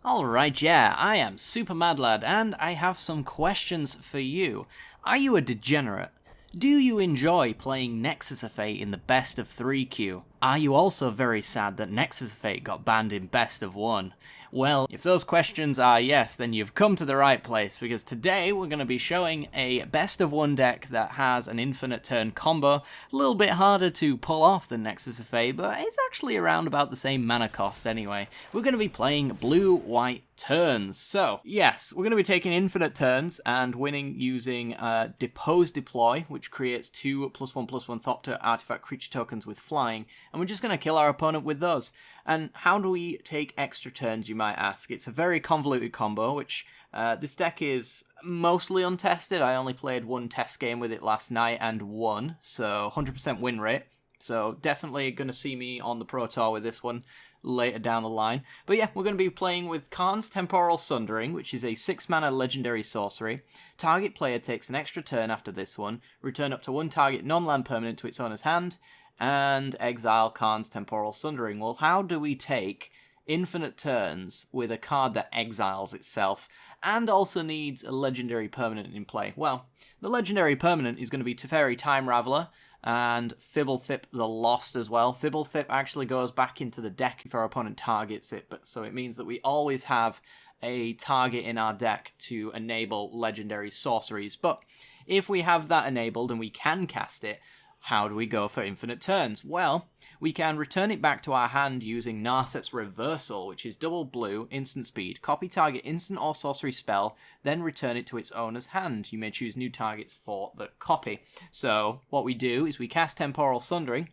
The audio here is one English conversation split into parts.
Alright, yeah, I am SuperMadLad, and I have some questions for you. Are you a degenerate? Do you enjoy playing Nexus of Fate in the best of 3 queue? Are you also very sad that Nexus of Fate got banned in best of 1? Well, if those questions are yes, then you've come to the right place, because today we're going to be showing a best of 1 deck that has an infinite turn combo. A little bit harder to pull off than Nexus of Fate, but it's actually around about the same mana cost anyway. We're going to be playing blue-white turns. So, yes, we're going to be taking infinite turns and winning using Depose Deploy, which creates 2+1/+1 Thopter artifact creature tokens with flying, and we're just going to kill our opponent with those. And how do we take extra turns, you might ask? It's a very convoluted combo, which this deck is mostly untested. I only played one test game with it last night and won, so 100% win rate. So definitely going to see me on the Pro Tour with this one later down the line. But yeah, we're going to be playing with Karn's Temporal Sundering, which is a 6-mana legendary sorcery. Target player takes an extra turn after this one, return up to 1 target non-land permanent to its owner's hand, and exile Karn's Temporal Sundering. Well, how do we take infinite turns with a card that exiles itself and also needs a legendary permanent in play? Well, the legendary permanent is going to be Teferi Time Raveler and Fibblethip the Lost as well. Fibblethip actually goes back into the deck if our opponent targets it, but so it means that we always have a target in our deck to enable legendary sorceries. But if we have that enabled and we can cast it, how do we go for infinite turns? Well, we can return it back to our hand using Narset's Reversal, which is double blue, instant speed, copy target instant or sorcery spell, then return it to its owner's hand. You may choose new targets for the copy. So what we do is we cast Temporal Sundering,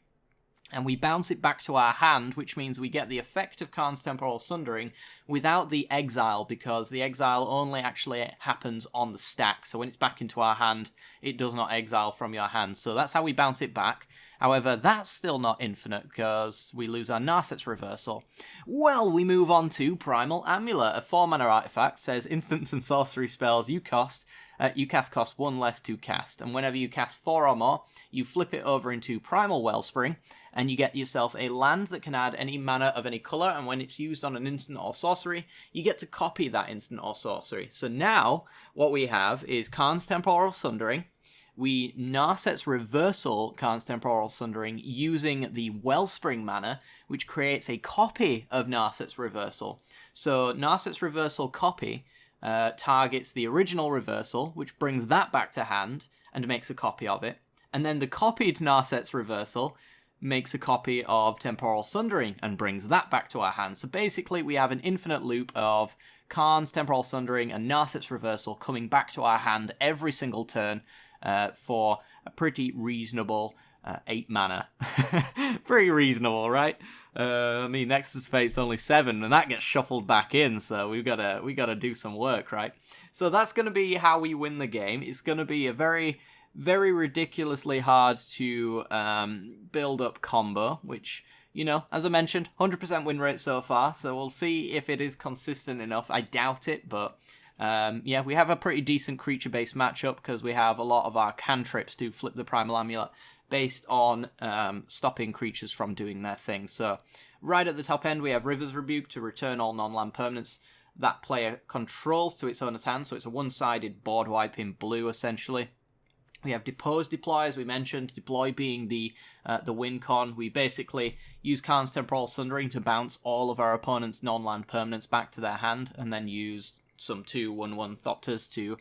and we bounce it back to our hand, which means we get the effect of Karn's Temporal Sundering without the exile, because the exile only actually happens on the stack. So when it's back into our hand, it does not exile from your hand. So that's how we bounce it back. However, that's still not infinite, because we lose our Narset's Reversal. Well, we move on to Primal Amulet, a 4-mana artifact. Says instants and sorcery spells you cast cost 1 less to cast, and whenever you cast 4 or more, you flip it over into Primal Wellspring, and you get yourself a land that can add any mana of any colour, and when it's used on an instant or sorcery, you get to copy that instant or sorcery. So now, what we have is Karn's Temporal Sundering. We Narset's Reversal Karn's Temporal Sundering using the Wellspring mana, which creates a copy of Narset's Reversal. So Narset's Reversal copy targets the original reversal, which brings that back to hand and makes a copy of it. And then the copied Narset's Reversal makes a copy of Temporal Sundering and brings that back to our hand. So basically we have an infinite loop of Karn's Temporal Sundering and Narset's Reversal coming back to our hand every single turn for a pretty reasonable 8 mana. Pretty reasonable, right? I mean, Nexus Fate's only 7, and that gets shuffled back in, so we gotta do some work, right? So that's gonna be how we win the game. It's gonna be a very, very ridiculously hard to build up combo, which, you know, as I mentioned, 100% win rate so far, so we'll see if it is consistent enough. I doubt it, but yeah, we have a pretty decent creature-based matchup because we have a lot of our cantrips to flip the Primal Amulet based on stopping creatures from doing their thing. So right at the top end, we have River's Rebuke to return all non-land permanents that player controls to its owner's hand. So it's a one-sided board wipe in blue, essentially. We have Depose Deploy, as we mentioned, Deploy being the win con. We basically use Karn's Temporal Sundering to bounce all of our opponent's non-land permanents back to their hand, and then use some 2/1/1 Thopters to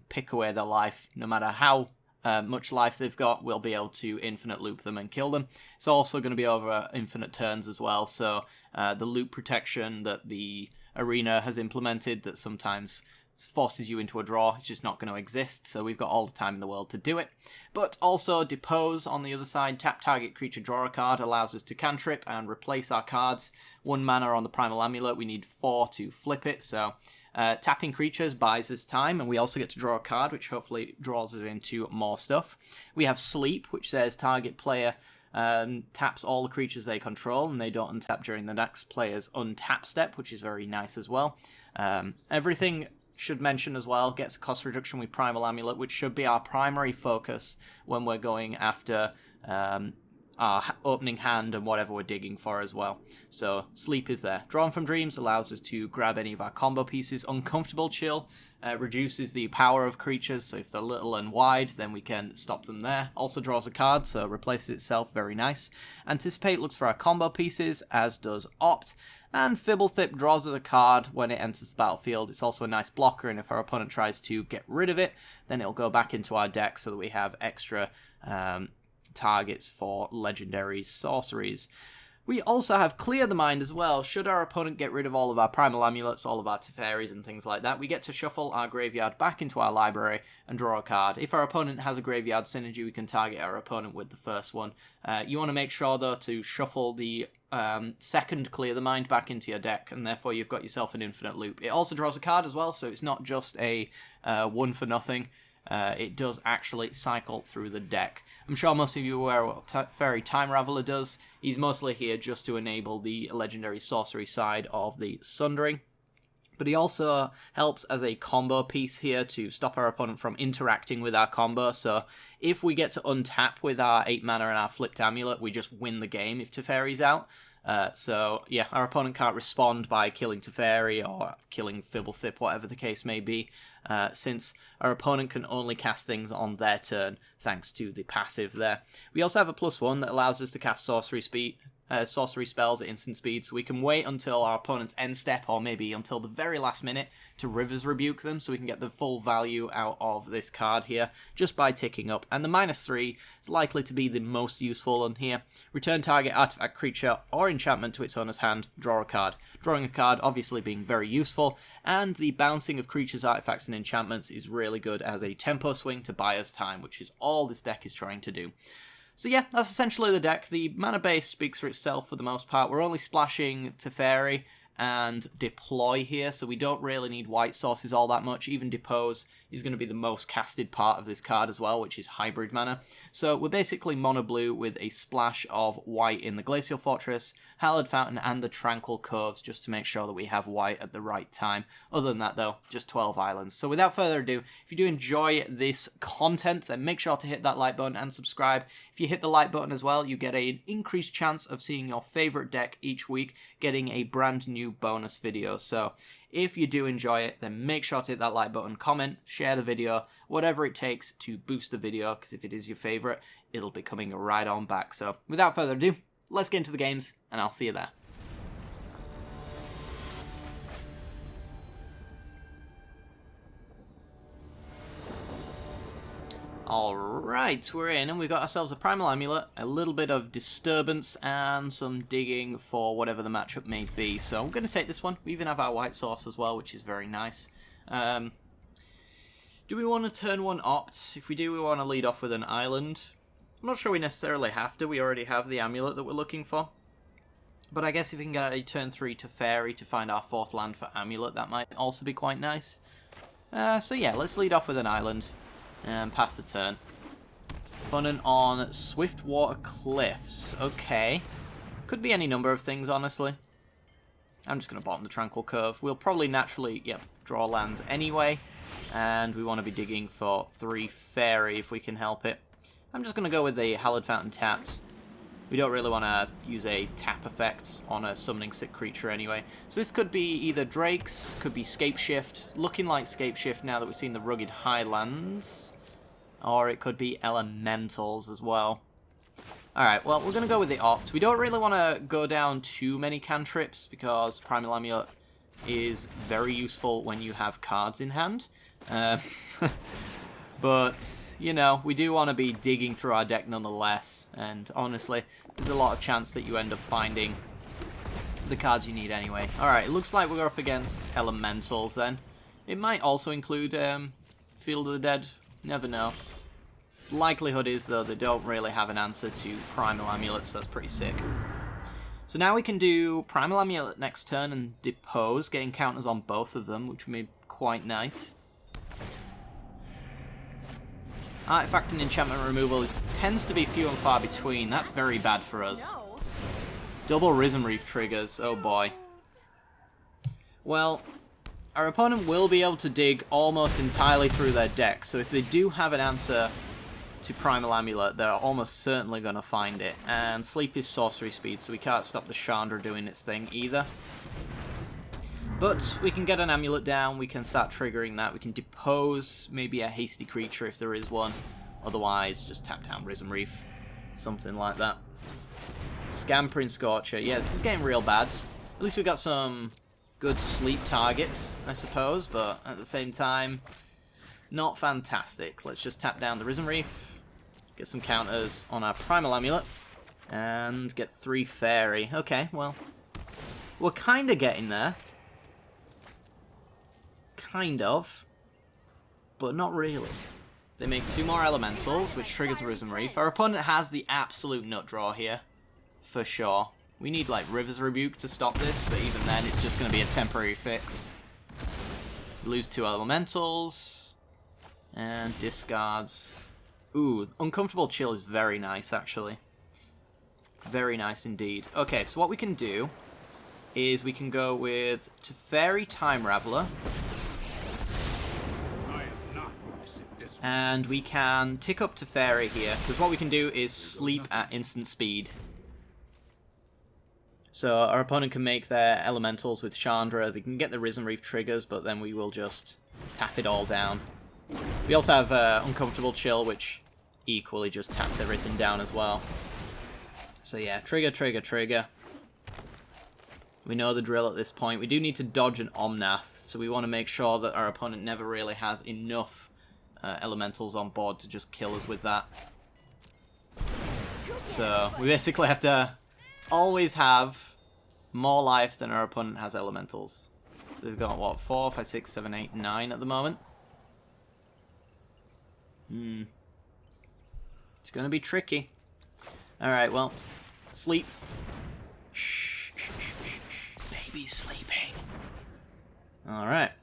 pick away their life. No matter how much life they've got, we'll be able to infinite loop them and kill them. It's also going to be over infinite turns as well, so the loop protection that the arena has implemented that sometimes forces you into a draw, it's just not going to exist, so we've got all the time in the world to do it. But also Depose on the other side, tap target creature, draw a card, allows us to cantrip and replace our cards. 1 mana on the Primal Amulet, we need 4 to flip it, so tapping creatures buys us time, and we also get to draw a card, which hopefully draws us into more stuff. We have Sleep, which says target player taps all the creatures they control, and they don't untap during the next player's untap step, which is very nice as well. Everything, should mention as well, gets a cost reduction with Primal Amulet, which should be our primary focus when we're going after our opening hand and whatever we're digging for as well. So Sleep is there. Drawn from Dreams allows us to grab any of our combo pieces. Uncomfortable Chill reduces the power of creatures, so if they're little and wide, then we can stop them there. Also draws a card, so replaces itself, very nice. Anticipate looks for our combo pieces, as does Opt. And Fibblethip draws us a card when it enters the battlefield. It's also a nice blocker, and if our opponent tries to get rid of it, then it'll go back into our deck so that we have extra targets for legendary sorceries. We also have Clear the Mind as well. Should our opponent get rid of all of our Primal Amulets, all of our Teferis and things like that, we get to shuffle our graveyard back into our library and draw a card. If our opponent has a graveyard synergy, we can target our opponent with the first one. You want to make sure, though, to shuffle the second Clear the Mind back into your deck, and therefore you've got yourself an infinite loop. It also draws a card as well, so it's not just a one for nothing. It does actually cycle through the deck. I'm sure most of you are aware what Fairy Time Raveler does. He's mostly here just to enable the legendary sorcery side of the Sundering. But he also helps as a combo piece here to stop our opponent from interacting with our combo. So if we get to untap with our 8 mana and our flipped amulet, we just win the game if Teferi's out. So yeah, our opponent can't respond by killing Teferi or killing Fibblethip, whatever the case may be, since our opponent can only cast things on their turn thanks to the passive there. We also have a +1 that allows us to cast sorcery spells at instant speed, so we can wait until our opponent's end step, or maybe until the very last minute, to River's Rebuke them, so we can get the full value out of this card here, just by ticking up. And the -3 is likely to be the most useful on here. Return target artifact, creature, or enchantment to its owner's hand, draw a card. Drawing a card obviously being very useful, and the bouncing of creatures, artifacts, and enchantments is really good as a tempo swing to buy us time, which is all this deck is trying to do. So yeah, that's essentially the deck. The mana base speaks for itself for the most part. We're only splashing Teferi and Deploy here, so we don't really need white sources all that much. Even Depose is going to be the most casted part of this card as well, which is hybrid mana. So we're basically mono blue with a splash of white in the Glacial Fortress, Hallowed Fountain, and the Tranquil Coves, just to make sure that we have white at the right time. Other than that, though, just 12 islands. So without further ado, if you do enjoy this content, then make sure to hit that like button and subscribe. If you hit the like button as well, you get an increased chance of seeing your favorite deck each week, getting a brand new bonus video. So if you do enjoy it, then make sure to hit that like button, comment, share the video, whatever it takes to boost the video, because if it is your favorite, it'll be coming right on back. So without further ado, let's get into the games, and I'll see you there. Alright, we're in, and we've got ourselves a Primal Amulet, a little bit of Disturbance, and some digging for whatever the matchup may be. So I'm going to take this one. We even have our white source as well, which is very nice. Do we want to turn one Opt? If we do, we want to lead off with an island. I'm not sure we necessarily have to. We already have the amulet that we're looking for. But I guess if we can get a turn 3 Teferi to find our 4th land for amulet, that might also be quite nice. So yeah, let's lead off with an island and pass the turn. Opponent on Swiftwater Cliffs. Okay. Could be any number of things, honestly. I'm just going to bottom the Tranquil Cove. We'll probably naturally, draw lands anyway. And we want to be digging for 3 fairy if we can help it. I'm just going to go with the Hallowed Fountain tapped. We don't really want to use a tap effect on a summoning sick creature anyway. So this could be either Drakes, could be Scapeshift, looking like Scapeshift now that we've seen the Rugged Highlands. Or it could be Elementals as well. Alright, well, we're going to go with the Opt. We don't really want to go down too many cantrips because Primal Amulet is very useful when you have cards in hand. But, you know, we do want to be digging through our deck nonetheless. And honestly, there's a lot of chance that you end up finding the cards you need anyway. Alright, it looks like we're up against Elementals then. It might also include Field of the Dead. Never know. Likelihood is, though, they don't really have an answer to Primal Amulet, so that's pretty sick. So now we can do Primal Amulet next turn and Depose, getting counters on both of them, which would be quite nice. Artifact and enchantment removal tends to be few and far between. That's very bad for us. No. Double Risen Reef triggers. Oh boy. Well, our opponent will be able to dig almost entirely through their deck, so if they do have an answer to Primal Amulet, they're almost certainly going to find it. And Sleep is sorcery speed, so we can't stop the Chandra doing its thing either. But we can get an amulet down, we can start triggering that, we can depose maybe a hasty creature if there is one. Otherwise, just tap down Risen Reef. Something like that. Scampering Scorcher. Yeah, this is getting real bad. At least we got some good sleep targets, I suppose, but at the same time, not fantastic. Let's just tap down the Risen Reef, get some counters on our Primal Amulet, and get 3 Fairy. Okay, well, we're kind of getting there. Kind of, but not really. They make 2 more Elementals, which triggers Risen Reef. Our opponent has the absolute nut draw here, for sure. We need, like, River's Rebuke to stop this, but even then, it's just going to be a temporary fix. Lose 2 Elementals, and discards. Ooh, Uncomfortable Chill is very nice, actually. Very nice indeed. Okay, so what we can do is we can go with Teferi Time Raveler. And we can tick up Teferi here, because what we can do is sleep at instant speed. So our opponent can make their elementals with Chandra, they can get the Risen Reef triggers, but then we will just tap it all down. We also have Uncomfortable Chill, which equally just taps everything down as well. So yeah, trigger, trigger, trigger. We know the drill at this point. We do need to dodge an Omnath, so we want to make sure that our opponent never really has enough elementals on board to just kill us with that. So we basically have to always have more life than our opponent has elementals. So we've got, what, 4, 5, 6, 7, 8, 9 at the moment. It's going to be tricky. Alright, well, sleep. Shh, shh, shh, shh, shh. Baby's sleeping. Alright.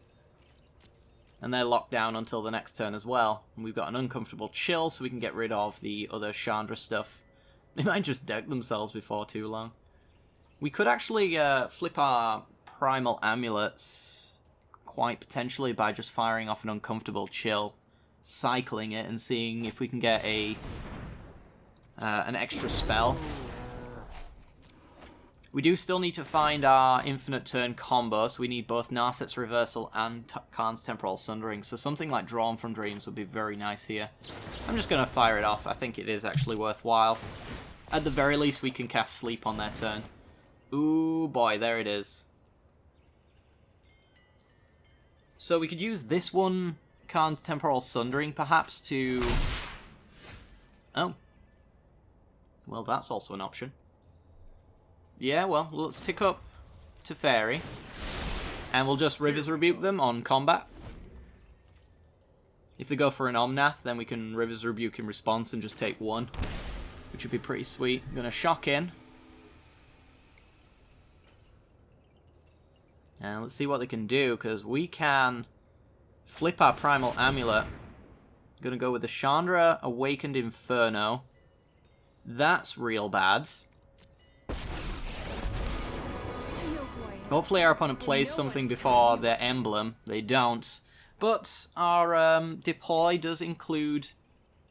And they're locked down until the next turn as well. And we've got an Uncomfortable Chill, so we can get rid of the other Chandra stuff. They might just deck themselves before too long. We could actually flip our Primal Amulets quite potentially by just firing off an Uncomfortable Chill, cycling it, and seeing if we can get a an extra spell. We do still need to find our Infinite Turn combo, so we need both Narset's Reversal and Karn's Temporal Sundering, so something like Drawn from Dreams would be very nice here. I'm just going to fire it off. I think it is actually worthwhile. At the very least, we can cast Sleep on their turn. Ooh boy, there it is. So we could use this one, Karn's Temporal Sundering, perhaps, to... Oh. Well, that's also an option. Yeah, well, let's tick up Teferi, and we'll just River's Rebuke them on combat. If they go for an Omnath, then we can River's Rebuke in response and just take 1, which would be pretty sweet. I'm going to shock in. And let's see what they can do, because we can flip our Primal Amulet. I'm going to go with the Chandra Awakened Inferno. That's real bad. Hopefully our opponent plays something before their emblem. They don't. But our deploy does include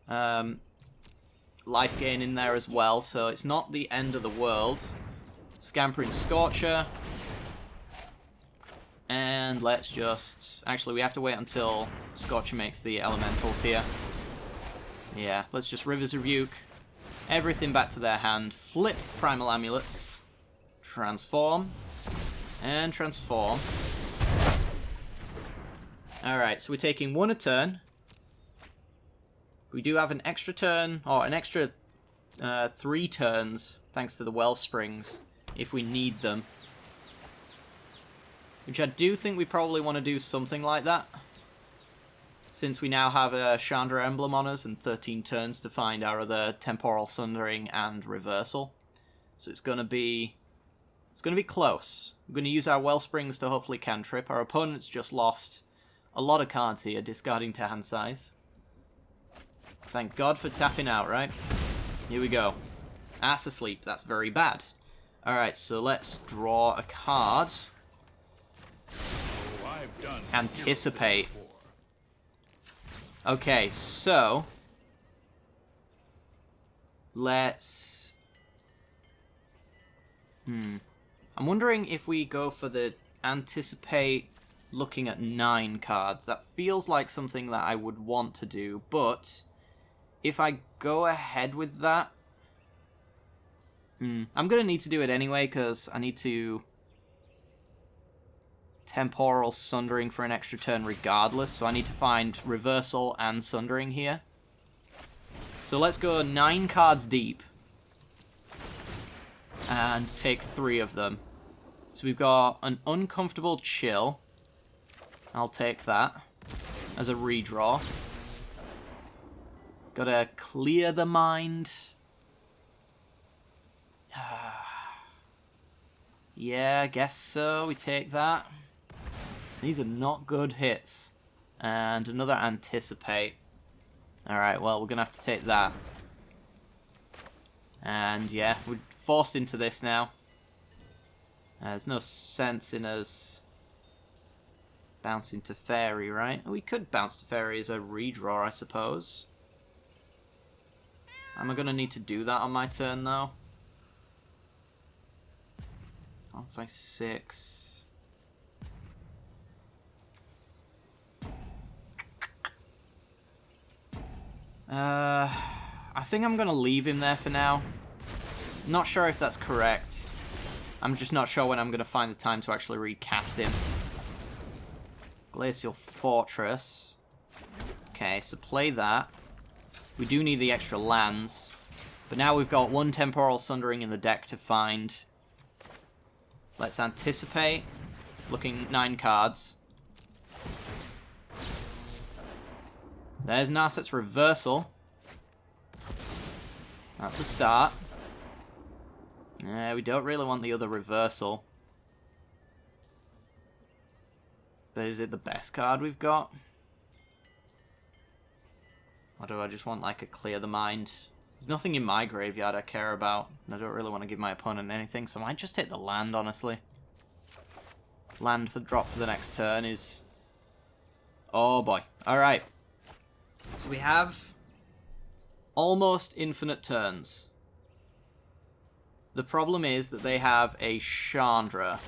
life gain in there as well, so it's not the end of the world. Scampering Scorcher. And let's just... Actually, we have to wait until Scorcher makes the elementals here. Yeah, let's just River's Rebuke. Everything back to their hand. Flip Primal Amulets. Transform. And transform. Alright, so we're taking 1 a turn. We do have an extra turn, or an extra 3 turns, thanks to the Wellsprings, if we need them. Which I do think we probably want to do something like that. Since we now have a Chandra emblem on us and 13 turns to find our other Temporal Sundering and Reversal. So it's going to be close. We're going to use our Wellsprings to hopefully cantrip. Our opponent's just lost a lot of cards here, discarding to hand size. Thank God for tapping out, right? Here we go. Ass asleep. That's very bad. Alright, so let's draw a card. Anticipate. Okay, so Let's... I'm wondering if we go for the anticipate looking at 9 cards. That feels like something that I would want to do, but if I go ahead with that... I'm going to need to do it anyway, because I need to... Temporal Sundering for an extra turn regardless, so I need to find Reversal and Sundering here. So let's go 9 cards deep. And take 3 of them. So we've got an Uncomfortable Chill. I'll take that as a redraw. Gotta Clear the Mind. Yeah, I guess so. We take that. These are not good hits. And another Anticipate. Alright, well, we're gonna have to take that. And yeah, we're forced into this now. There's no sense in us bouncing to Fairy, right? We could bounce to Fairy as a redraw, I suppose. Am I going to need to do that on my turn, though? 1, 5, 6. I think I'm going to leave him there for now. Not sure if that's correct. I'm just not sure when I'm going to find the time to actually recast him. Glacial Fortress. Okay, so play that. We do need the extra lands. But now we've got 1 Temporal Sundering in the deck to find. Let's anticipate. Looking 9 cards. There's Narset's Reversal. That's a start. We don't really want the other Reversal. But is it the best card we've got? Or do I just want like a Clear the Mind? There's nothing in my graveyard I care about. And I don't really want to give my opponent anything, so I might just take the land, honestly. Land for drop for the next turn is... Oh boy. Alright. So we have almost infinite turns. The problem is that they have a Chandra.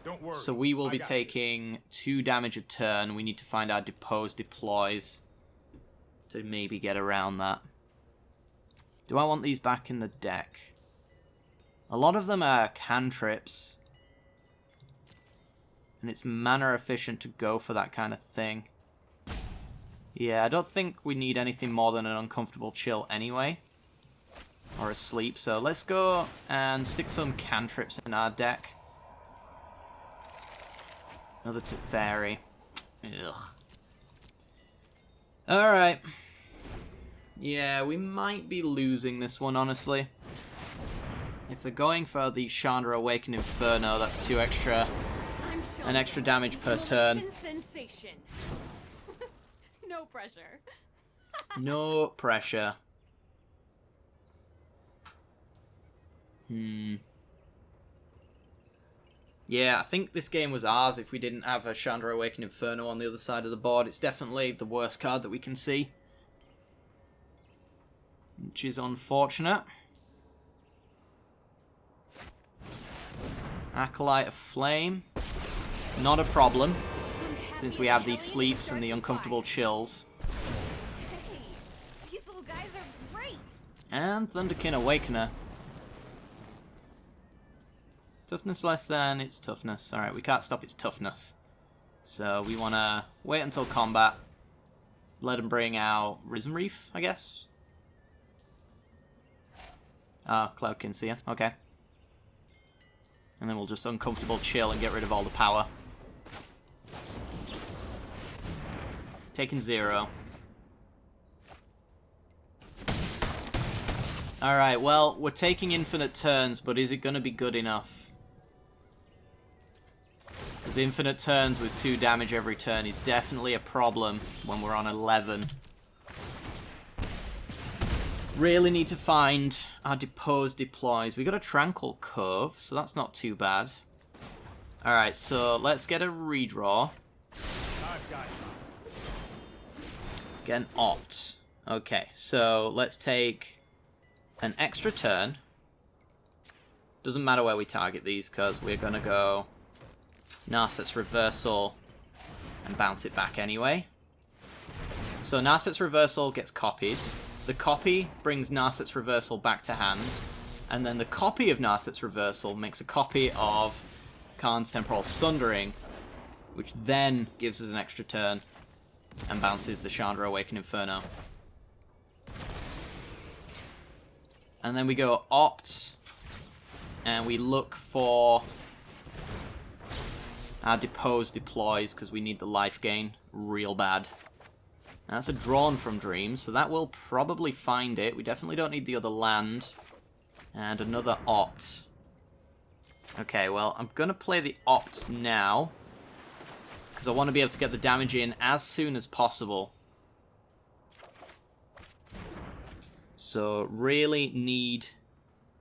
Don't worry, so we will be taking 2 damage a turn. We need to find our Depose Deploys to maybe get around that. Do I want these back in the deck? A lot of them are cantrips. And it's mana efficient to go for that kind of thing. Yeah, I don't think we need anything more than an Uncomfortable Chill anyway. Or a Sleep, so let's go and stick some cantrips in our deck. Another Teferi. Ugh. Alright. Yeah, we might be losing this one, honestly. If they're going for the Chandra Awakened Inferno, that's 2 extra... an extra damage per turn. Sensation. No pressure. No pressure. Yeah, I think this game was ours if we didn't have a Chandra Awakened Inferno on the other side of the board. It's definitely the worst card that we can see. Which is unfortunate. Acolyte of Flame. Not a problem, since we have these sleeps and the uncomfortable chills. Hey, these little guys are great. And Thunderkin Awakener. Toughness less than its toughness. Alright, we can't stop its toughness. So we want to wait until combat. Let him bring out Risen Reef, I guess. Ah, Cloudkin Seer. Okay. And then we'll just uncomfortable chill and get rid of all the power. Taking 0. Alright, well, we're taking infinite turns, but is it going to be good enough? Because infinite turns with 2 damage every turn is definitely a problem when we're on 11. Really need to find our Depose Deploys. We got a Tranquil Cove, so that's not too bad. Alright, so let's get a redraw. Get an Opt. Okay, so let's take an extra turn. Doesn't matter where we target these, because we're going to go Narset's Reversal and bounce it back anyway. So Narset's Reversal gets copied. The copy brings Narset's Reversal back to hand. And then the copy of Narset's Reversal makes a copy of Khan's Temporal Sundering, which then gives us an extra turn and bounces the Chandra Awakened Inferno. And then we go Opt, and we look for our Depose Deploys, because we need the life gain real bad. And that's a Drawn from Dreams, so that will probably find it. We definitely don't need the other land. And another Opt. Okay, well, I'm going to play the Opt now, because I want to be able to get the damage in as soon as possible. So, really need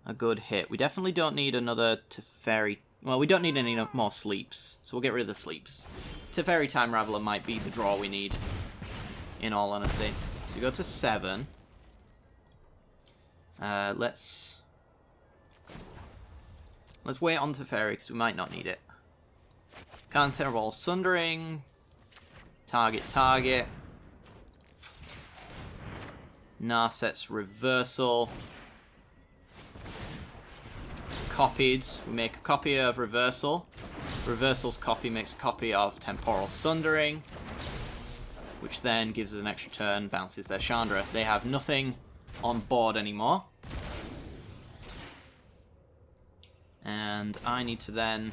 a good hit. We definitely don't need another Teferi. Well, we don't need any more sleeps, so we'll get rid of the sleeps. Teferi Time Raveler might be the draw we need, in all honesty. So we go to 7. Let's wait on Teferi, because we might not need it. Khan's Temporal Sundering. Target. Narset's Reversal. Copied. We make a copy of Reversal. Reversal's copy makes a copy of Temporal Sundering, which then gives us an extra turn, bounces their Chandra. They have nothing on board anymore. And I need to then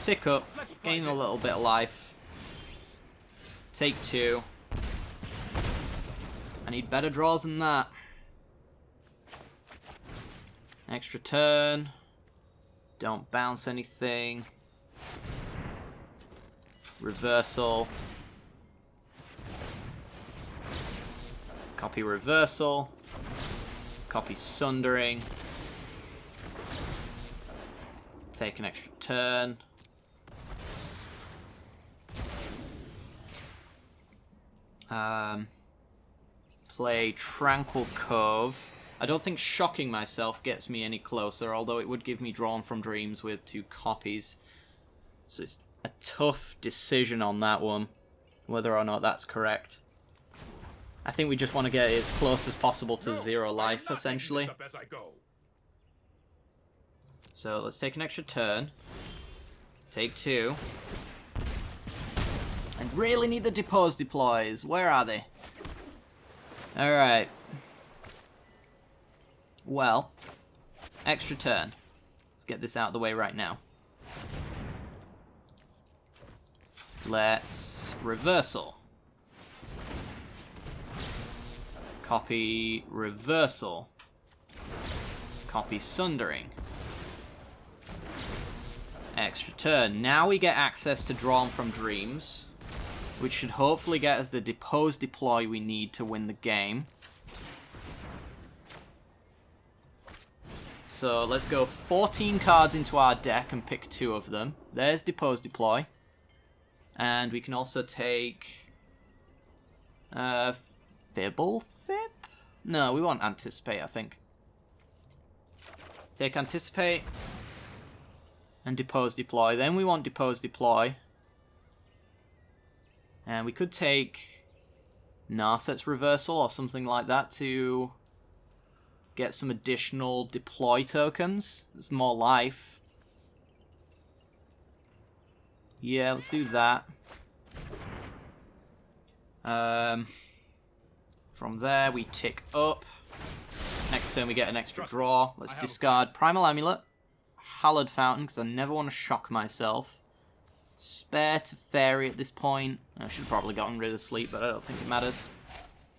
tick up, gain a little bit of life. Take 2. I need better draws than that. Extra turn. Don't bounce anything. Reversal. Copy Reversal. Copy Sundering. Take an extra turn. Play Tranquil Cove. I don't think shocking myself gets me any closer, although it would give me Drawn from Dreams with 2 copies. So it's a tough decision on that one, whether or not that's correct. I think we just want to get it as close as possible to 0 life, essentially. So let's take an extra turn. Take 2. And really need the Depose Deploys. Where are they? Alright. Well, extra turn. Let's get this out of the way right now. Let's Reversal. Copy Reversal. Copy Sundering. Extra turn. Now we get access to Drawn from Dreams, which should hopefully get us the Depose Deploy we need to win the game. So let's go 14 cards into our deck and pick 2 of them. There's Depose Deploy. And we can also take Fibble Fib? No, we want Anticipate, I think. Take Anticipate and Depose Deploy. Then we want Depose Deploy. And we could take Narset's Reversal or something like that to get some additional deploy tokens. It's more life. Yeah, let's do that. From there, we tick up. Next turn, we get an extra draw. Let's discard Primal Amulet, Hallowed Fountain, because I never want to shock myself. Spare Teferi at this point. I should have probably gotten rid of Sleep, but I don't think it matters.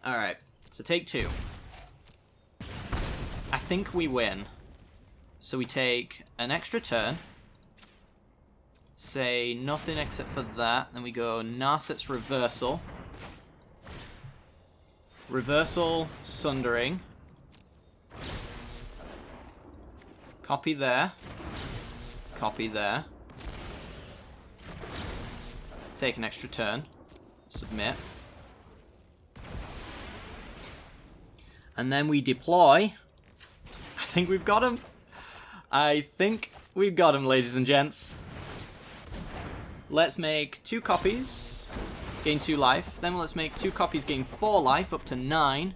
Alright, so take 2. I think we win. So we take an extra turn. Say nothing except for that. Then we go Narset's Reversal. Reversal Sundering. Copy there. Copy there. Take an extra turn. Submit. And then we deploy think we've got him. I think we've got him, ladies and gents. Let's make 2 copies, gain 2 life. Then let's make 2 copies, gain 4 life, up to 9.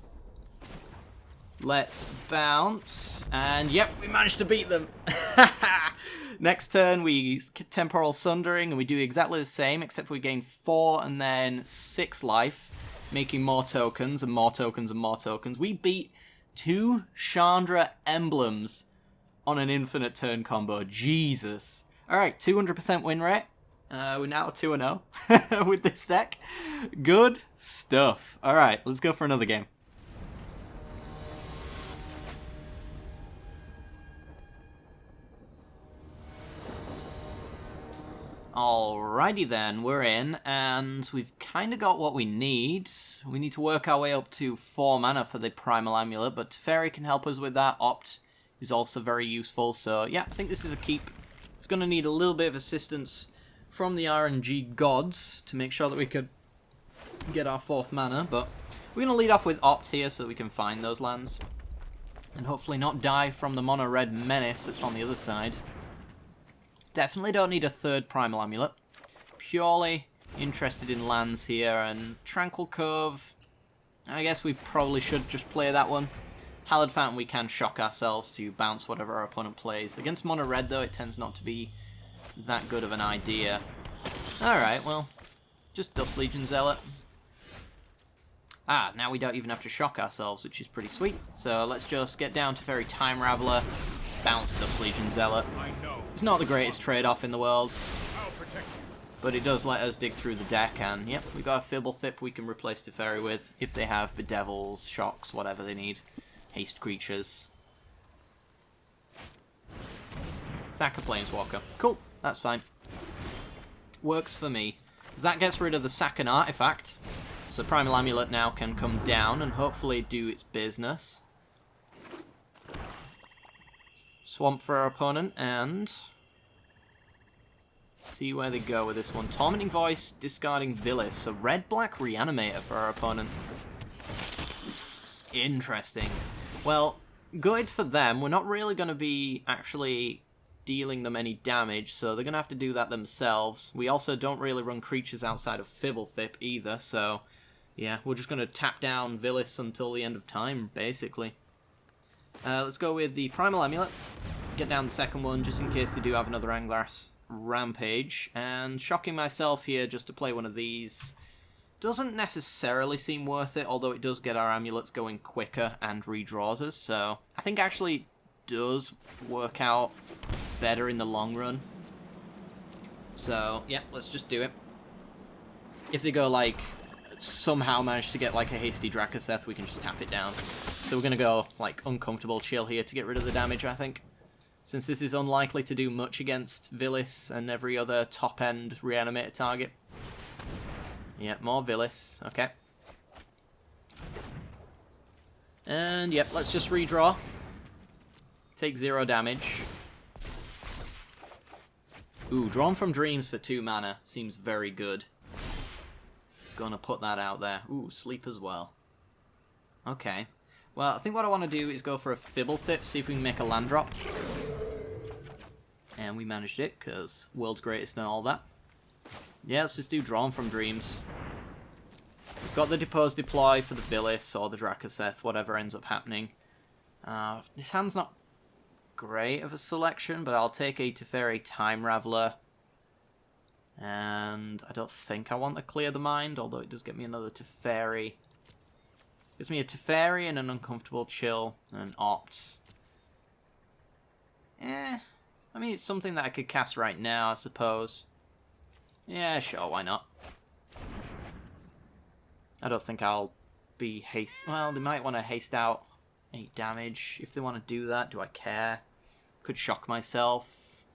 Let's bounce, and yep, we managed to beat them. Next turn, we Temporal Sundering, and we do exactly the same, except we gain 4 and then 6 life, making more tokens, and more tokens, and more tokens. We beat 2 Chandra emblems on an infinite turn combo. Jesus. Alright, 200% win rate. We're now 2-0 with this deck. Good stuff. Alright, let's go for another game. Alrighty then, we're in, and we've kind of got what we need. We need to work our way up to 4 mana for the Primal Amulet, but Teferi can help us with that. Opt is also very useful, so yeah, I think this is a keep. It's going to need a little bit of assistance from the RNG gods to make sure that we could get our 4th mana, but we're going to lead off with Opt here so that we can find those lands. And hopefully not die from the mono-red menace that's on the other side. Definitely don't need a 3rd Primal Amulet. Purely interested in lands here, and Tranquil Cove, I guess we probably should just play that one. Hallowed Fountain we can shock ourselves to bounce whatever our opponent plays. Against mono red though, it tends not to be that good of an idea. Alright, well, just Dust Legion Zealot. Ah, now we don't even have to shock ourselves, which is pretty sweet. So let's just get down to Fairy Time Raveler, bounce Dust Legion Zealot. It's not the greatest trade-off in the world, but it does let us dig through the deck, and yep, we've got a Fibblethip we can replace Teferi with, if they have Bedevils, Shocks, whatever they need. Haste creatures. Sack a Planeswalker. Cool, that's fine. Works for me. That gets rid of the sack an artifact, so Primal Amulet now can come down and hopefully do its business. Swamp for our opponent, and see where they go with this one. Tormenting Voice, discarding Villis. So red-black Reanimator for our opponent. Interesting. Well, good for them. We're not really going to be actually dealing them any damage, so they're going to have to do that themselves. We also don't really run creatures outside of Fibblethip either, so yeah, we're just going to tap down Villis until the end of time, basically. Let's go with the Primal Amulet. Get down the second one, just in case they do have another Anglass Rampage. And shocking myself here just to play one of these doesn't necessarily seem worth it, although it does get our amulets going quicker and redraws us. So I think actually does work out better in the long run. So yeah, let's just do it. If they go like somehow manage to get like a hasty Drakaseth, we can just tap it down. So we're going to go like uncomfortable chill here to get rid of the damage, I think. Since this is unlikely to do much against Villis and every other top-end Reanimator target. Yeah, more Villis. Okay. And yep, let's just redraw. Take 0 damage. Ooh, Drawn from Dreams for 2 mana. Seems very good. Gonna put that out there. Ooh, sleep as well. Okay. Well, I think what I want to do is go for a Fibblethip, see if we can make a land drop. And we managed it, because World's Greatest and all that. Yeah, let's just do Drawn from Dreams. Got the Depose Deploy for the Villis or the Drakaseth, whatever ends up happening. This hand's not great of a selection, but I'll take a Teferi Time Raveler. And I don't think I want to clear the mind, although it does get me another Teferi. Gives me a Teferi and an Uncomfortable Chill and an Opt. I mean, it's something that I could cast right now, I suppose. Yeah, sure, why not? I don't think I'll be haste... Well, they might want to haste out 8 damage. If they want to do that, do I care? Could shock myself.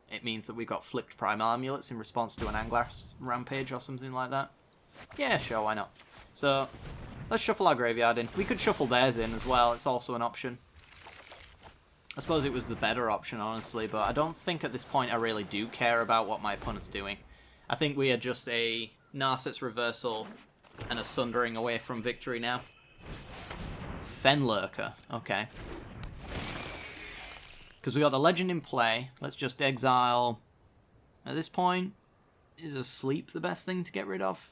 It means that we got flipped Primal Amulets in response to an Anglass Rampage or something like that. Yeah, sure, why not? So, let's shuffle our graveyard in. We could shuffle theirs in as well, it's also an option. I suppose it was the better option, honestly, but I don't think at this point I really do care about what my opponent's doing. I think we are just a Narset's Reversal and a Sundering away from victory now. Fenlurker, okay. Because we got the legend in play. Let's just exile. At this point, is a sleep the best thing to get rid of?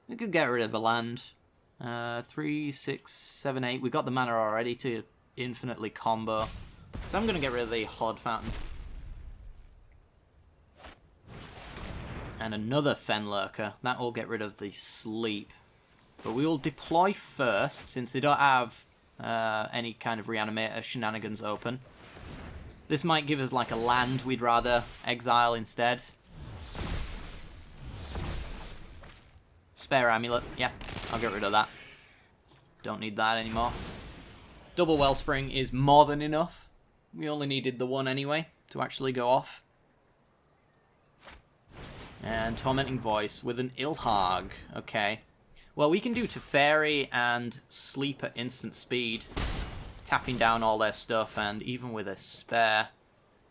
We could get rid of a land. 3, 6, 7, 8. We got the mana already to infinitely combo. So I'm going to get rid of the Horde Fountain. And another Fenlurker. That will get rid of the sleep. But we will deploy first, since they don't have any kind of reanimator shenanigans open. This might give us like a land we'd rather exile instead. Spare Amulet. Yeah, I'll get rid of that. Don't need that anymore. Double Wellspring is more than enough. We only needed the one anyway to actually go off. And Tormenting Voice with an Ilhag. Okay. Well, we can do Teferi and Sleep at instant speed. Tapping down all their stuff, and even with a spare,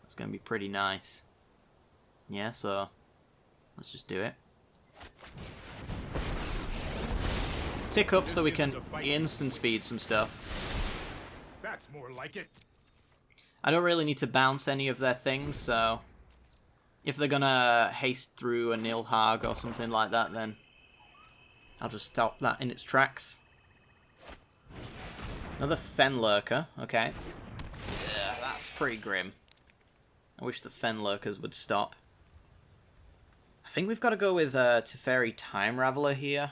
that's going to be pretty nice. Yeah, so let's just do it. Tick up so we can instant speed some stuff. That's more like it. I don't really need to bounce any of their things, so if they're gonna haste through a Nilhag or something like that, then I'll just stop that in its tracks. Another Fenlurker, okay. Yeah, that's pretty grim. I wish the Fenlurkers would stop. I think we've got to go with Teferi Time Raveler here.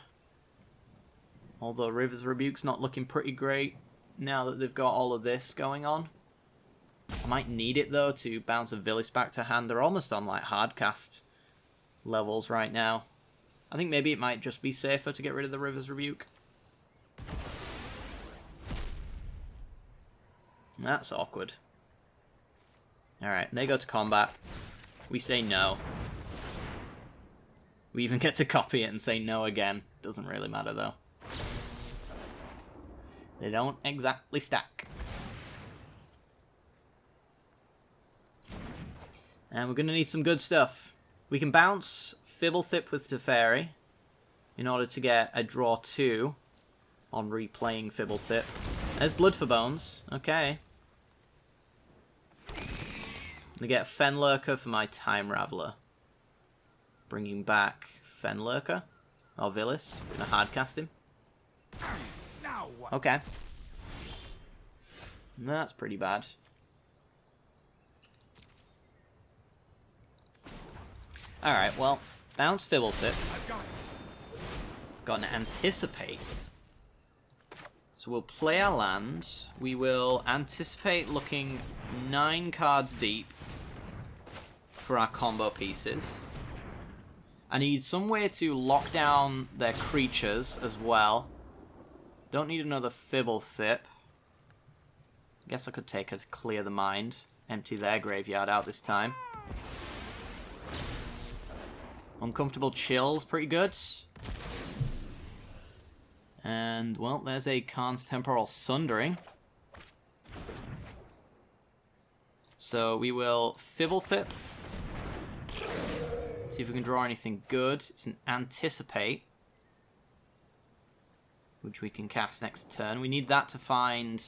Although River's Rebuke's not looking pretty great now that they've got all of this going on. I might need it though to bounce a Villis back to hand. They're almost on like hardcast levels right now. I think maybe it might just be safer to get rid of the River's Rebuke. That's awkward. Alright, they go to combat. We say no. We even get to copy it and say no again. Doesn't really matter though. They don't exactly stack. And we're going to need some good stuff. We can bounce Fibblethip with Teferi in order to get a draw 2 on replaying Fibblethip. There's Blood for Bones. Okay. I get Fenlurker for my Time Raveler. Bringing back Fenlurker. Or Villis. Gonna hardcast him. Now what? Okay. That's pretty bad. Alright, well, bounce Fibblethip. Got an Anticipate. So we'll play our land. We will anticipate looking 9 cards deep for our combo pieces. I need some way to lock down their creatures as well. Don't need another Fibblethip. Guess I could take her to clear the mind. Empty their graveyard out this time. Uncomfortable Chill's pretty good. And, well, there's a Khan's Temporal Sundering. So we will Fibblethip. See if we can draw anything good. It's an Anticipate, which we can cast next turn. We need that to find...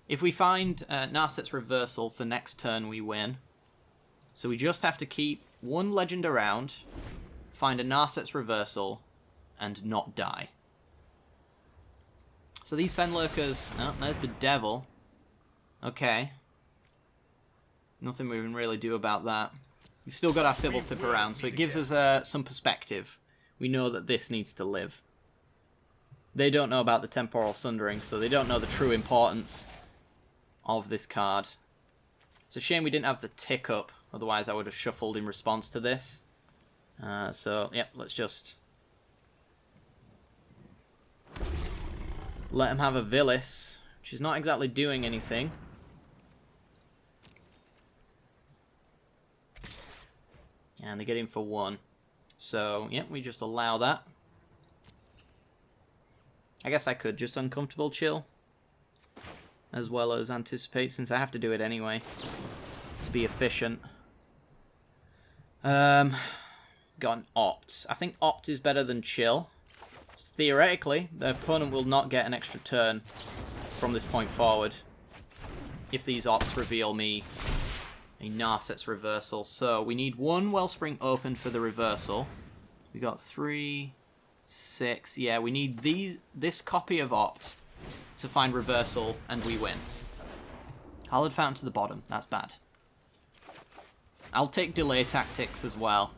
If we find Narset's Reversal for next turn, we win. So we just have to keep one legend around, find a Narset's Reversal, and not die. So these Fenlurkers... Oh, there's Bedevil. Okay. Nothing we can really do about that. We've still got our Fibblethip around, so it gives us some perspective. We know that this needs to live. They don't know about the Temporal Sundering, so they don't know the true importance of this card. It's a shame we didn't have the tick up, otherwise I would have shuffled in response to this. So, yeah, let's just let him have a Villis, which is not exactly doing anything. And they get in for 1. So, yeah, we just allow that. I guess I could just Uncomfortable Chill, as well as Anticipate, since I have to do it anyway, to be efficient. Got an Opt. I think Opt is better than Chill. So theoretically, the opponent will not get an extra turn from this point forward. if these ops reveal me a Narset's reversal. So we need 1 Wellspring open for the reversal. We got 3, 6. Yeah, we need this copy of opt to find reversal, and we win. Hallowed Fountain to the bottom. That's bad. I'll take delay tactics as well.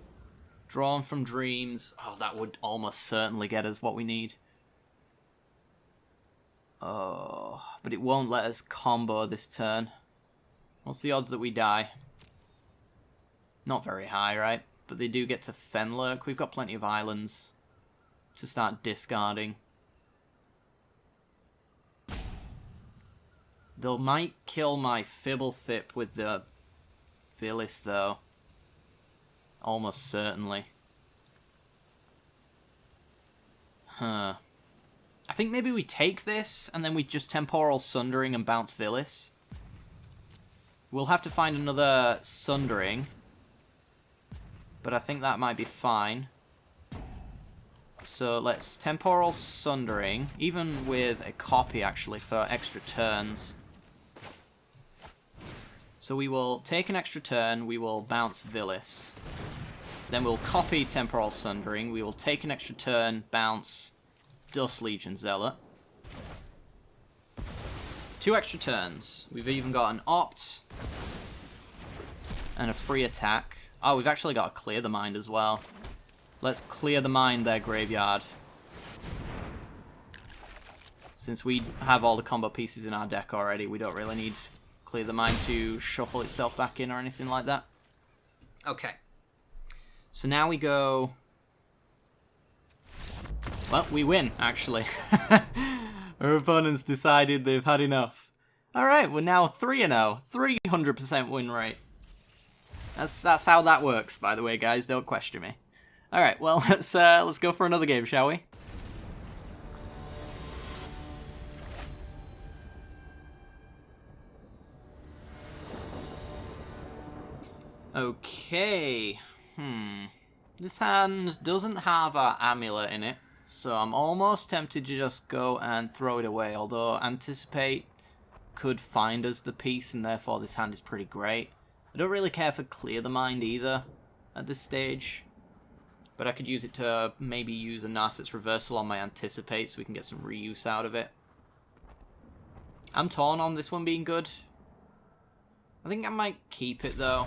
Drawn from Dreams. Oh, that would almost certainly get us what we need. Oh, but it won't let us combo this turn. What's the odds that we die? Not very high, right? But they do get to Fenlurk. We've got plenty of islands to start discarding. They might kill my Fibblethip with the Phyllis, though. Almost certainly. Huh. I think maybe we take this, and then we just Temporal Sundering and bounce Phyllis. We'll have to find another Sundering. But I think that might be fine. So let's Temporal Sundering, even with a copy, actually, for extra turns. So we will take an extra turn, we will bounce Villis. Then we'll copy Temporal Sundering, we will take an extra turn, bounce Dust Legion Zealot. 2 extra turns. We've even got an opt and a free attack. Oh, we've actually got to clear the mind as well. Let's clear the mind there, graveyard. Since we have all the combo pieces in our deck already, we don't really need clear the mind to shuffle itself back in or anything like that. Okay. So now we go... Well, we win, actually. Our opponents decided they've had enough. Alright, we're now 3-0. 300% win rate. That's how that works, by the way, guys. Don't question me. Alright, well, let's go for another game, shall we? Okay. This hand doesn't have our amulet in it, so I'm almost tempted to just go and throw it away, although Anticipate could find us the piece, and therefore this hand is pretty great. I don't really care for Clear the Mind either at this stage, but I could use it to maybe use a Narset's Reversal on my Anticipate so we can get some reuse out of it. I'm torn on this one being good. I think I might keep it though.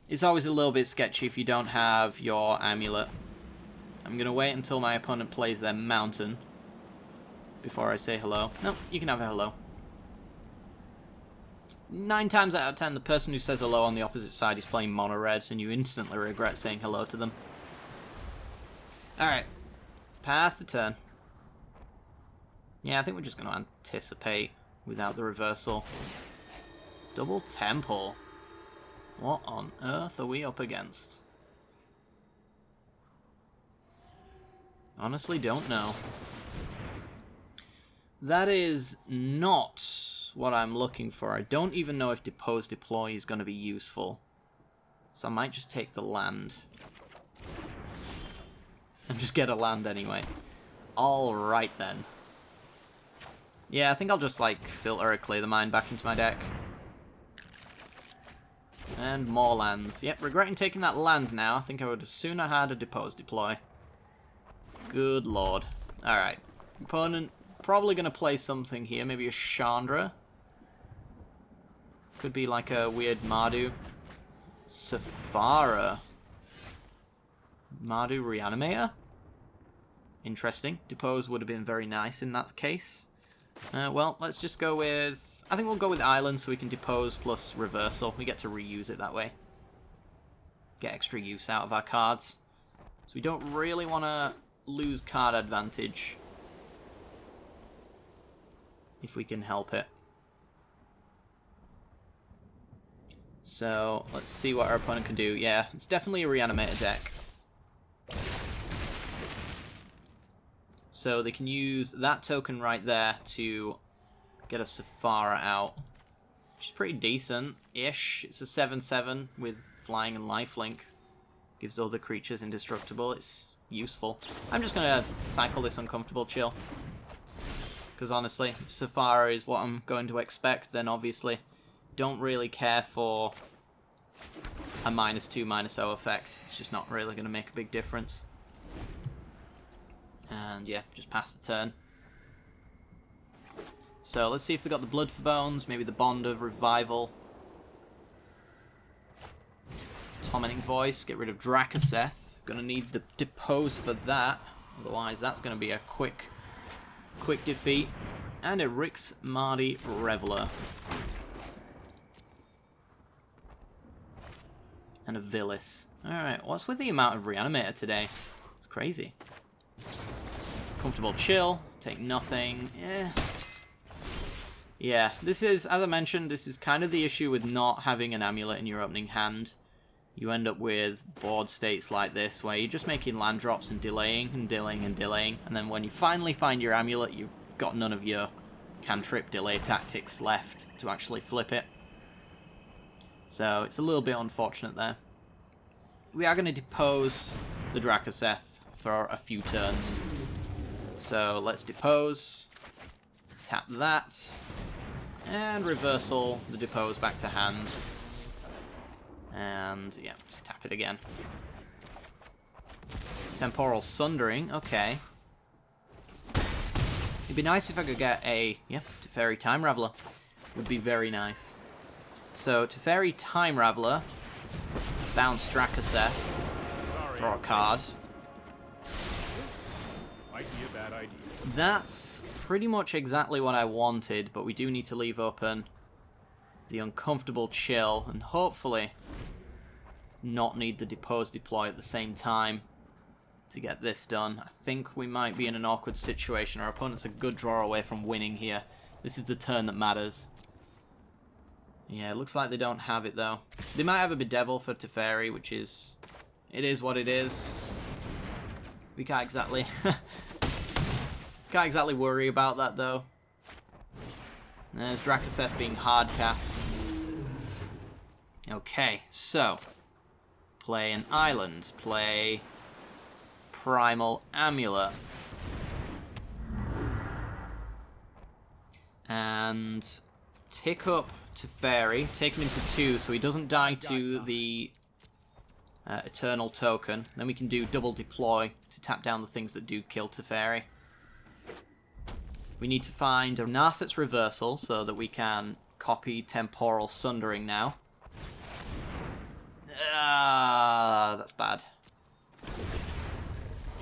It's always a little bit sketchy if you don't have your amulet. I'm going to wait until my opponent plays their mountain before I say hello. No, you can have a hello. 9 times out of 10, the person who says hello on the opposite side is playing mono red, and you instantly regret saying hello to them. Alright. Pass the turn. Yeah, I think we're just going to Anticipate without the reversal. Double Temple. What on earth are we up against? Honestly, don't know. That is not what I'm looking for. I don't even know if Depose Deploy is going to be useful. So I might just take the land. And just get a land anyway. Alright then. Yeah, I think I'll just, like, filter or clear the mind back into my deck. And more lands. Yep, regretting taking that land now. I think I would have sooner had a Depose Deploy. Good lord. Alright. Opponent probably going to play something here. Maybe a Chandra. Could be like a weird Mardu. Safara. Mardu Reanimator? Interesting. Depose would have been very nice in that case. Well, let's just go with... I think we'll go with Island so we can Depose plus Reversal. We get to reuse it that way. Get extra use out of our cards. So we don't really want to lose card advantage. If we can help it. So, let's see what our opponent can do. Yeah, it's definitely a Reanimator deck. So they can use that token right there to get a Safara out. Which is pretty decent-ish. It's a 7/7 with flying and lifelink. Gives other creatures indestructible. It's useful. I'm just going to cycle this Uncomfortable Chill. Because honestly, if Safari is what I'm going to expect, then obviously don't really care for a -2, -0 effect. It's just not really going to make a big difference. And yeah, just pass the turn. So let's see if they've got the Blood for Bones, maybe the Bond of Revival. Tormenting Voice, get rid of Drakaseth. Gonna need the Depose for that, otherwise that's gonna be a quick defeat. And a Rix Mardy Reveler. And a Villis. Alright, what's with the amount of Reanimator today? It's crazy. Comfortable Chill, take nothing. Yeah, this is, as I mentioned, this is kind of the issue with not having an amulet in your opening hand. You end up with board states like this, where you're just making land drops and delaying and delaying and delaying, and then when you finally find your amulet, you've got none of your cantrip delay tactics left to actually flip it. So it's a little bit unfortunate there. We are going to depose the Drakaseth for a few turns. So let's depose, tap that, and reversal the depose back to hand. And yeah, just tap it again. Temporal Sundering, okay. It'd be nice if I could get a, Teferi Time Raveler. Would be very nice. So, Teferi Time Raveler, bounce Drakaseth, draw a card. Might be a bad idea. That's pretty much exactly what I wanted, but we do need to leave open the Uncomfortable Chill, and hopefully not need the Depose Deploy at the same time to get this done. I think we might be in an awkward situation. Our opponent's a good draw away from winning here. This is the turn that matters. Yeah, it looks like they don't have it, though. They might have a Bedevil for Teferi, which is... It is what it is. We can't exactly... can't exactly worry about that, though. There's Drakaseth being hard cast. Okay, so... Play an island. Play... Primal Amulet. And... Tick up Teferi, take him into 2 so he doesn't die to the Eternal Token. Then we can do double deploy to tap down the things that do kill Teferi. We need to find a Narset's Reversal so that we can copy Temporal Sundering now. That's bad.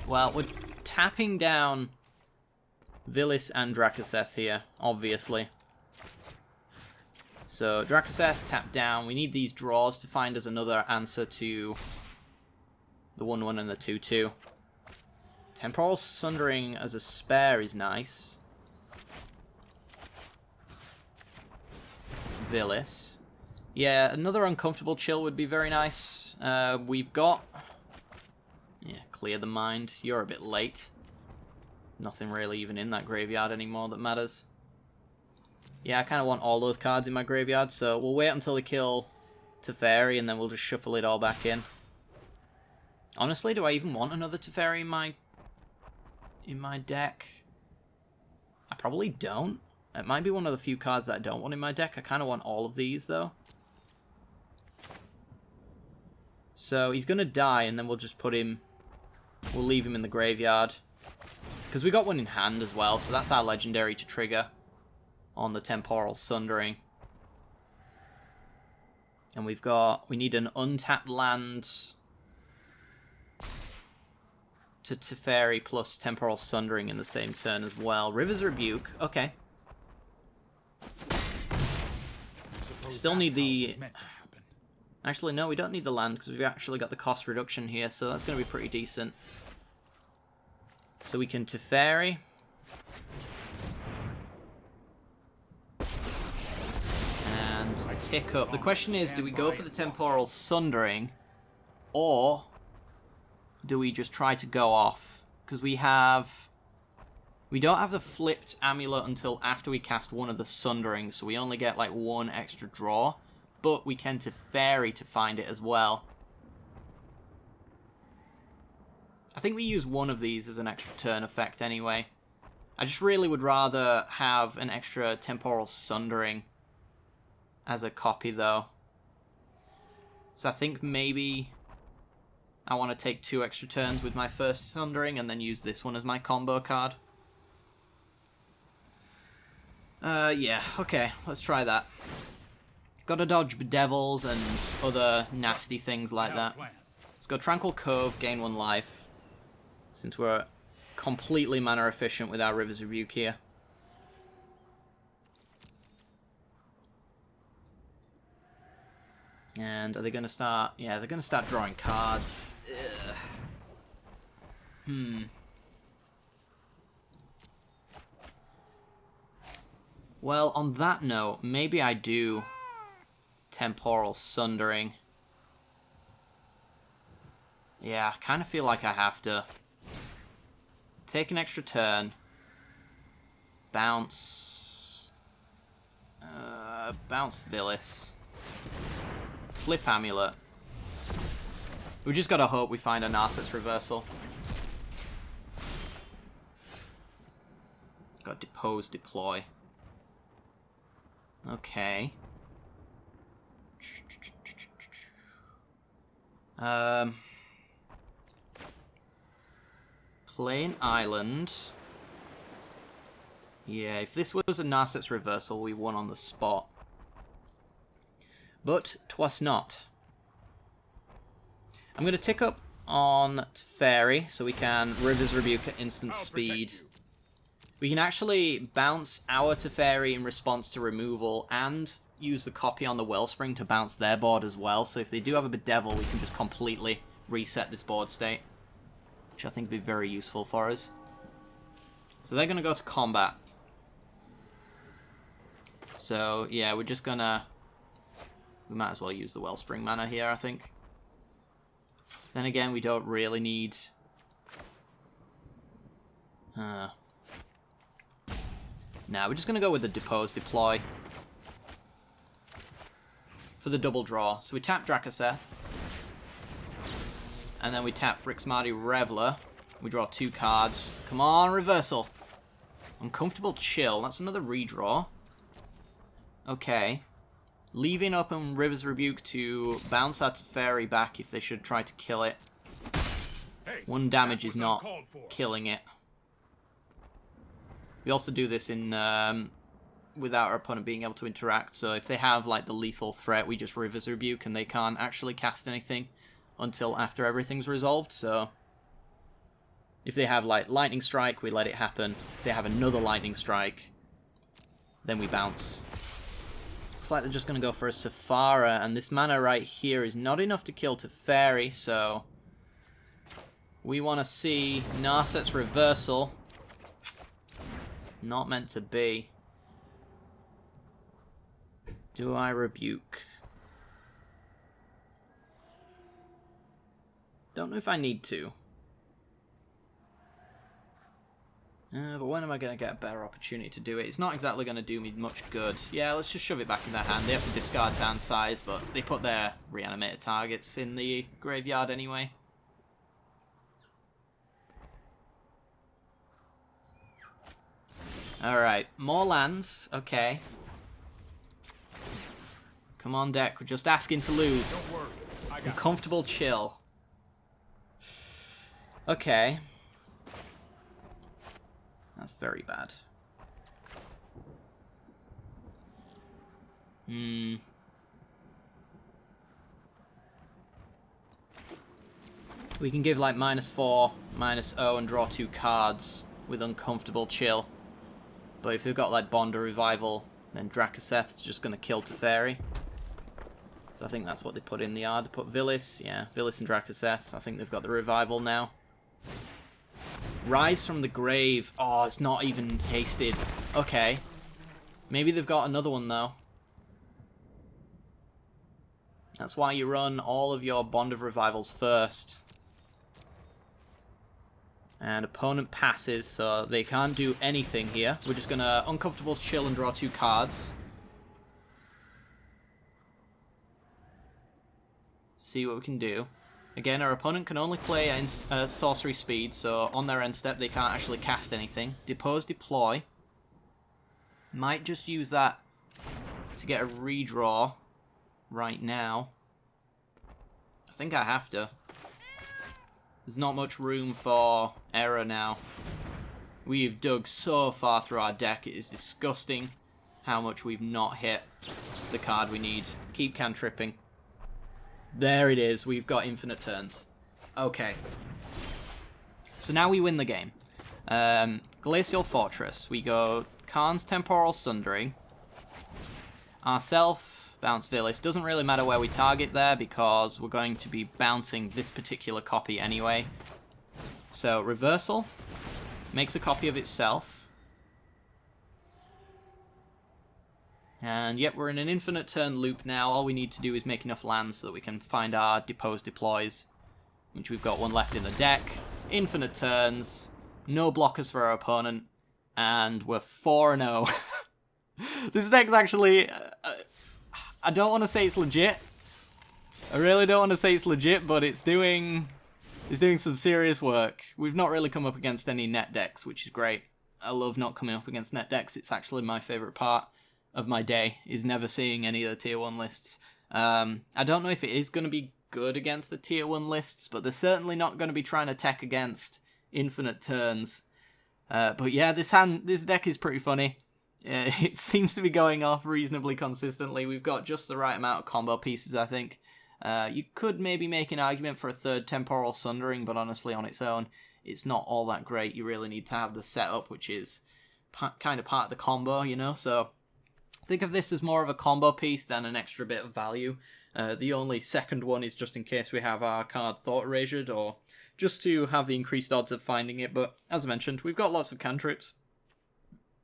Well, we're tapping down Villis and Drakaseth here, obviously. So, Drakaseth, tap down. We need these draws to find us another answer to the 1-1 and the 2-2. Temporal Sundering as a spare is nice. Villis. Yeah, another Uncomfortable Chill would be very nice. We've got... Yeah, Clear the Mind. You're a bit late. Nothing really even in that graveyard anymore that matters. Yeah, I kind of want all those cards in my graveyard, so we'll wait until they kill Teferi, and then we'll just shuffle it all back in. Honestly, do I even want another Teferi in my deck? I probably don't. It might be one of the few cards that I don't want in my deck. I kind of want all of these, though. So he's going to die, and then we'll just put him... We'll leave him in the graveyard. Because we got one in hand as well, so that's our legendary to trigger on the Temporal Sundering. And we need an untapped land to Teferi plus Temporal Sundering in the same turn as well. River's Rebuke, okay. Still need the... Actually, no, we don't need the land because we've actually got the cost reduction here, so that's going to be pretty decent. So we can Teferi. Tick up. The question is, do we go for the Temporal Sundering, or do we just try to go off? Because we don't have the flipped amulet until after we cast one of the Sunderings, so we only get like one extra draw, but we can Teferi to find it as well. I think we use one of these as an extra turn effect anyway. I just really would rather have an extra Temporal Sundering as a copy, though. So I think maybe I want to take 2 extra turns with my first Sundering and then use this one as my combo card. Yeah, okay, let's try that. Gotta dodge Bedevils and other nasty things like that. Let's go Tranquil Cove, gain 1 life, since we're completely mana efficient with our River's Rebuke here. And are they going to start... Yeah, they're going to start drawing cards. Ugh. Well, on that note, maybe I do Temporal Sundering. Yeah, I kind of feel like I have to. Take an extra turn. Bounce. Bounce Villis. Flip Amulet. We just gotta hope we find a Narset's Reversal. Got Depose, Deploy. Okay. Plain Island. Yeah, if this was a Narset's Reversal, we won on the spot. But 'twas not. I'm going to tick up on Fairy, so we can River's Rebuke at instant speed. We can actually bounce our Teferi in response to removal and use the copy on the Wellspring to bounce their board as well. So if they do have a Bedevil, we can just completely reset this board state, which I think would be very useful for us. So they're going to go to combat. So yeah, we're just going to... We might as well use the Wellspring mana here, I think. Then again, we don't really need... Nah, we're just going to go with the Depose Deploy for the double draw. So we tap Drakaseth, and then we tap Rixmadi Reveler. We draw 2 cards. Come on, Reversal. Uncomfortable Chill. That's another redraw. Okay. Leaving open River's Rebuke to bounce our Teferi back if they should try to kill it. 1 damage is not killing it. We also do this in without our opponent being able to interact, so if they have like the lethal threat, we just River's Rebuke and they can't actually cast anything until after everything's resolved. So if they have like Lightning Strike, we let it happen. If they have another Lightning Strike, then we bounce. Looks like they're just going to go for a Sephara, and this mana right here is not enough to kill Teferi, so we want to see Narset's Reversal. Not meant to be. Do I Rebuke? Don't know if I need to. But when am I going to get a better opportunity to do it? It's not exactly going to do me much good. Yeah, let's just shove it back in their hand. They have to discard turn size, but they put their reanimated targets in the graveyard anyway. Alright, more lands. Okay. Come on, deck. We're just asking to lose. Uncomfortable Chill. Okay. That's very bad. We can give like -4, -0 and draw 2 cards with Uncomfortable Chill. But if they've got like Bond or Revival, then Drakaseth's just going to kill Teferi. So I think that's what they put in the yard. They put Villis. Yeah, Villis and Drakaseth. I think they've got the Revival now. Rise from the Grave. Oh, it's not even hasted. Okay. Maybe they've got another one, though. That's why you run all of your Bond of Revivals first. And opponent passes, so they can't do anything here. We're just going to Uncomfortable Chill and draw 2 cards. See what we can do. Again, our opponent can only play sorcery speed, so on their end step they can't actually cast anything. Depose, deploy. Might just use that to get a redraw right now. I think I have to. There's not much room for error now. We've dug so far through our deck, it is disgusting how much we've not hit the card we need. Keep cantripping. There it is, we've got infinite turns. Okay. So now we win the game. Glacial Fortress. We go Khan's Temporal Sundering. Ourself, Bounce Village. Doesn't really matter where we target there because we're going to be bouncing this particular copy anyway. So, Reversal. Makes a copy of itself. And yep, we're in an infinite turn loop now. All we need to do is make enough lands so that we can find our Depose Deploys, which we've got one left in the deck. Infinite turns, no blockers for our opponent, and we're 4-0. This deck's actually... I don't want to say it's legit. I really don't want to say it's legit, but it's doing some serious work. We've not really come up against any net decks, which is great. I love not coming up against net decks. It's actually my favourite part of my day, is never seeing any of the tier 1 lists. I don't know if it is going to be good against the tier 1 lists, but they're certainly not going to be trying to tech against infinite turns. But yeah, this deck is pretty funny. It seems to be going off reasonably consistently. We've got just the right amount of combo pieces, I think. You could maybe make an argument for a third Temporal Sundering, but honestly, on its own, it's not all that great. You really need to have the setup, which is kind of part of the combo, you know? So think of this as more of a combo piece than an extra bit of value. The only second one is just in case we have our card Thought Erasured, or just to have the increased odds of finding it. But as I mentioned, we've got lots of cantrips.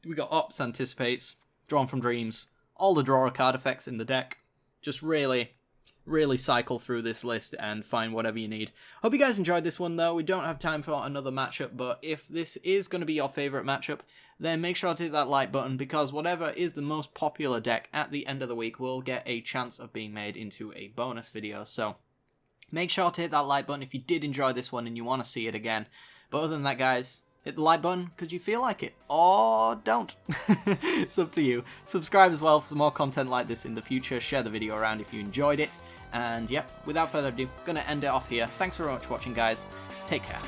We got Ops, Anticipates, Drawn from Dreams, all the draw a card effects in the deck. Just really cycle through this list and find whatever you need. Hope you guys enjoyed this one, though. We don't have time for another matchup, but if this is going to be your favourite matchup, then make sure to hit that like button, because whatever is the most popular deck at the end of the week will get a chance of being made into a bonus video. So make sure to hit that like button if you did enjoy this one and you want to see it again. But other than that, guys, hit the like button because you feel like it, or don't. It's up to you. Subscribe as well for more content like this in the future. Share the video around if you enjoyed it. And yep, without further ado, gonna end it off here. Thanks very much for watching, guys. Take care.